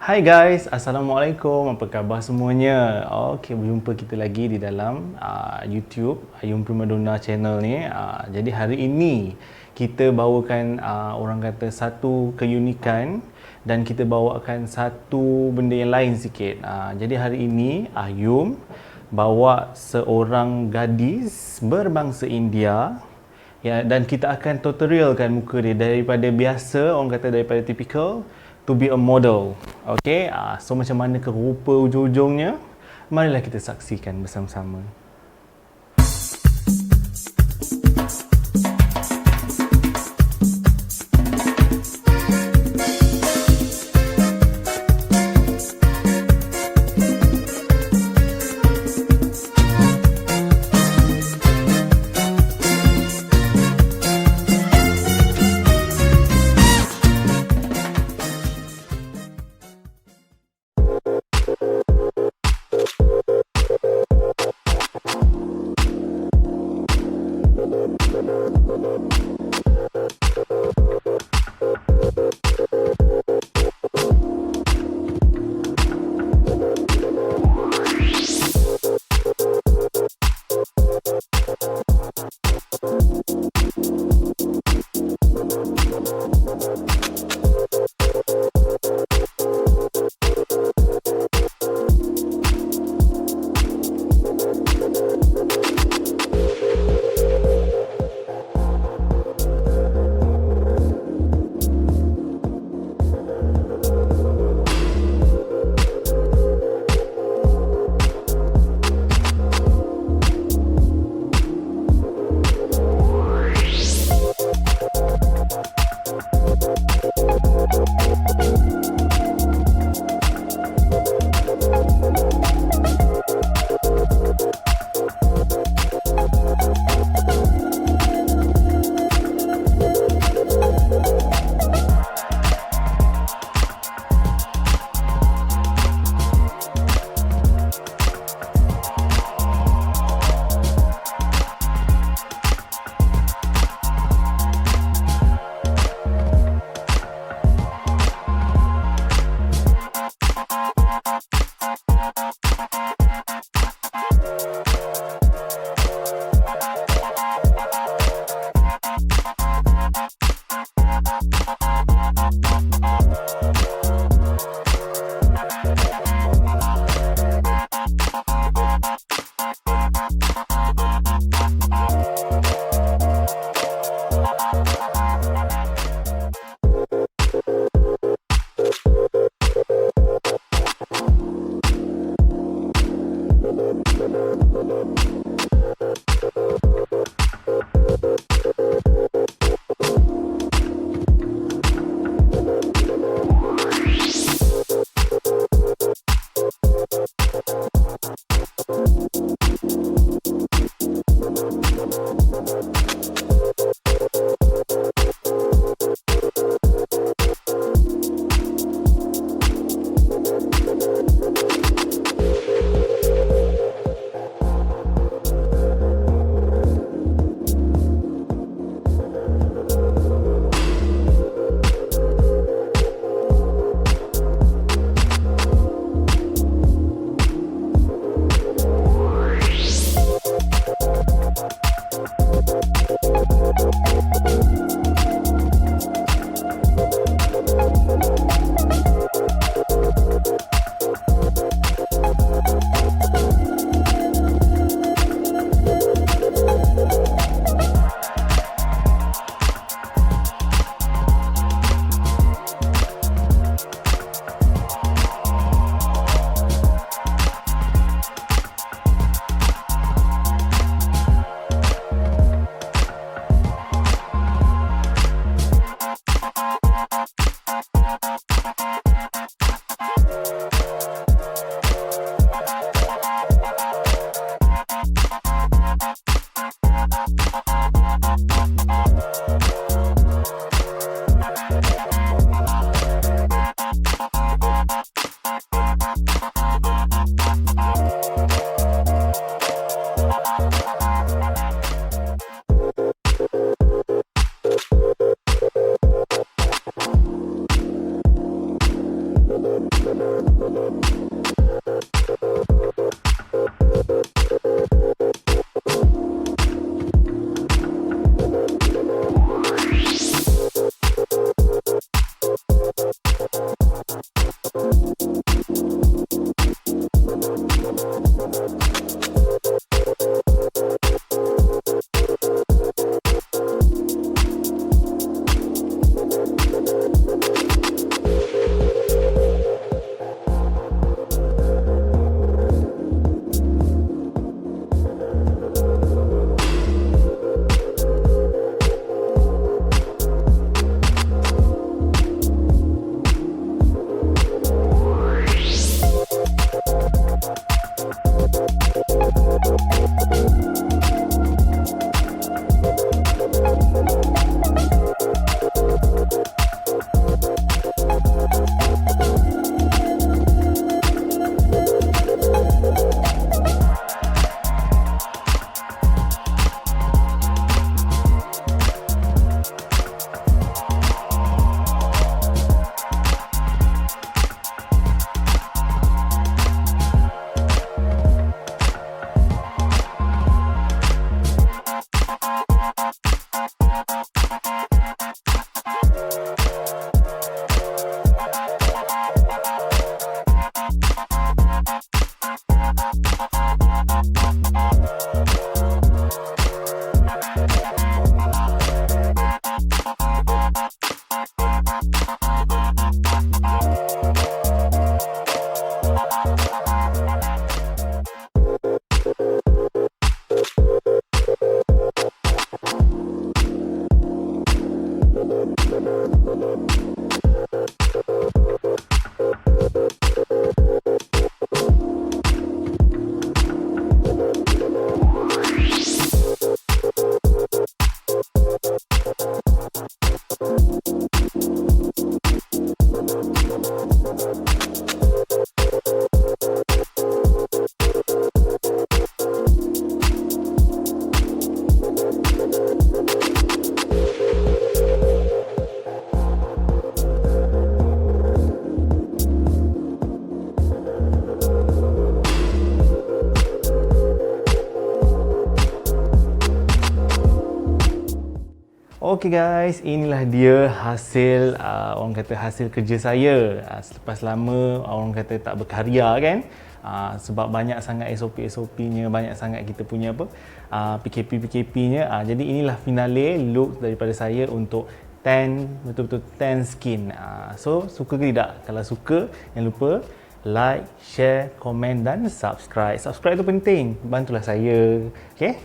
Hai guys, Assalamualaikum. Apa khabar semuanya? Okey, berjumpa kita lagi di dalam YouTube Ayum Primadona channel ni. Jadi hari ini kita bawakan orang kata satu keunikan dan kita bawakan satu benda yang lain sikit. Jadi hari ini Ayum bawa seorang gadis berbangsa India. Ya, dan kita akan tutorialkan muka dia daripada biasa, orang kata daripada typical to be a model. Okay, so macam mana ke rupa ujung-ujungnya? Marilah kita saksikan bersama-sama. Okey guys, inilah dia hasil orang kata hasil kerja saya selepas lama orang kata tak berkarya kan. Sebab banyak sangat SOP-SOP-nya, banyak sangat kita punya PKP-PKP-nya. Jadi inilah finale look daripada saya untuk tan, betul-betul tan skin. So suka ke tidak? Kalau suka, jangan lupa like, share, komen dan subscribe. Subscribe tu penting, bantulah saya. Okay?